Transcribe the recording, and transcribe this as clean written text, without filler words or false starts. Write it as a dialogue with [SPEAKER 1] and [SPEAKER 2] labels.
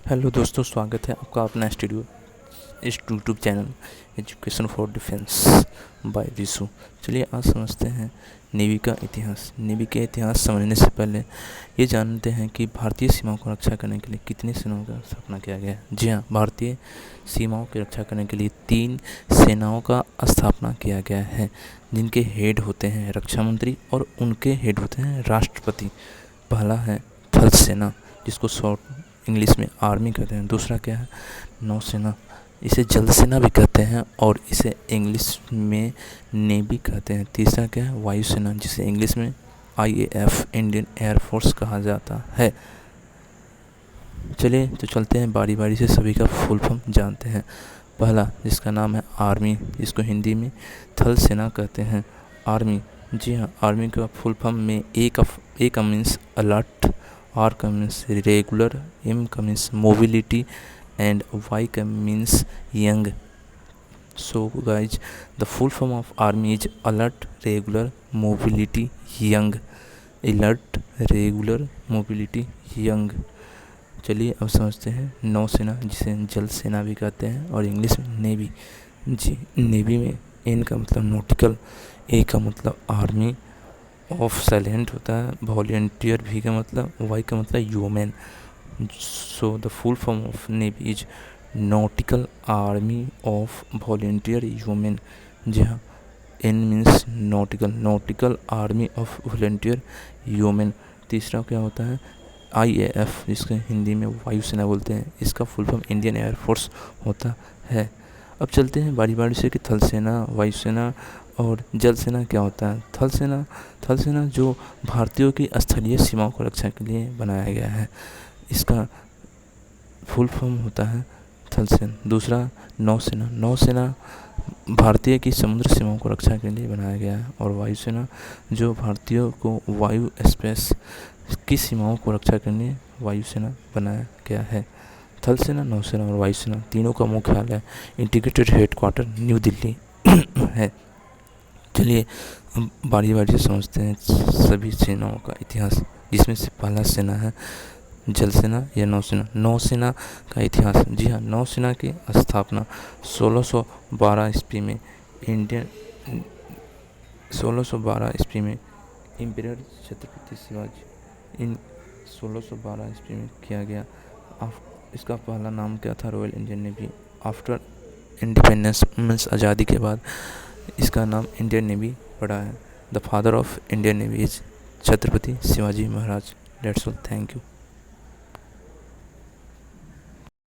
[SPEAKER 1] Hello दोस्तों, स्वागत है आपका अपना स्टूडियो इस YouTube channel education for defence bye Risu. चलिए आज समझते हैं नेवी का इतिहास। नेवी के इतिहास समझने से पहले ये जानते हैं कि भारतीय सीमाओं को रक्षा करने के लिए कितनी सेनाओं का स्थापना किया गया है। जी हाँ, भारतीय सीमाओं की रक्षा करने के लिए 3 सेनाओं का स्थापना किया गया है, जिनके हेड होते हैं रक्षा मंत्री और उनके हेड होते हैं राष्ट्रपति। पहला है थल सेना, जिसको शॉर्ट इंग्लिश में आर्मी कहते हैं। दूसरा क्या है, नौसेना, इसे जल सेना भी कहते हैं और इसे इंग्लिश में नेवी कहते हैं। तीसरा क्या है, वायुसेना, जिसे इंग्लिश में IAF इंडियन एयरफोर्स कहा जाता है। चलिए तो चलते हैं बारी बारी से सभी का फुल फॉर्म जानते हैं। पहला जिसका नाम है आर्मी, जिसको हिंदी में थल सेना कहते हैं। आर्मी, जी हाँ, आर्मी का फुल फॉर्म में ए का मीन्स अलर्ट, R का मीन्स रेगुलर, M का मीन्स मोबिलिटी and Y का means young. So guys, the full form of army is alert, regular, mobility, young. alert, regular, mobility, young. चलिए अब समझते हैं नौसेना, जिसे जल सेना भी कहते हैं और इंग्लिश में नेवी। जी, नेवी में N का मतलब नॉटिकल, A का मतलब आर्मी ऑफ साइलेंट होता है, वॉलेंटियर भी का मतलब, Y का मतलब human. So the full form of Navy is Nautical Army of Volunteer Women. जी हाँ, N means Nautical Army of Volunteer Women। तीसरा क्या होता है, IAF, जिसके हिंदी में वायुसेना बोलते हैं। इसका फुल फॉर्म इंडियन एयरफोर्स होता है। अब चलते हैं बारी बारी से कि थल सेना, वायुसेना और जल सेना क्या होता है। थल सेना जो भारतीयों की स्थलीय सीमाओं को रक्षा के लिए बनाया गया है, इसका फुल फॉर्म होता है थल सेना। दूसरा नौसेना भारतीय की समुद्र सीमाओं को रक्षा के लिए बनाया गया है। और वायुसेना जो भारतीयों को वायु स्पेस की सीमाओं को रक्षा करने वायुसेना बनाया गया है। थल सेना, नौसेना और वायुसेना तीनों का मुख्यालय इंटीग्रेटेड हेडक्वार्टर न्यू दिल्ली है। चलिए हम बारी बारी से समझते हैं सभी सेनाओं का इतिहास, जिसमें से पहला सेना है जल सेना या नौसेना। नौसेना का इतिहास, जी हाँ, नौसेना की स्थापना 1612 ईस्वी में 1612 ईस्वी में इम्पीरियर छत्रपति शिवाजी इन 1612 ईस्वी में किया गया। इसका पहला नाम क्या था, royal Indian navy. After independence means आज़ादी के बाद इसका नाम इंडियन नेवी पड़ा है। The father of Indian navy is Chhatrapati Shivaji Maharaj. That's all, thank you.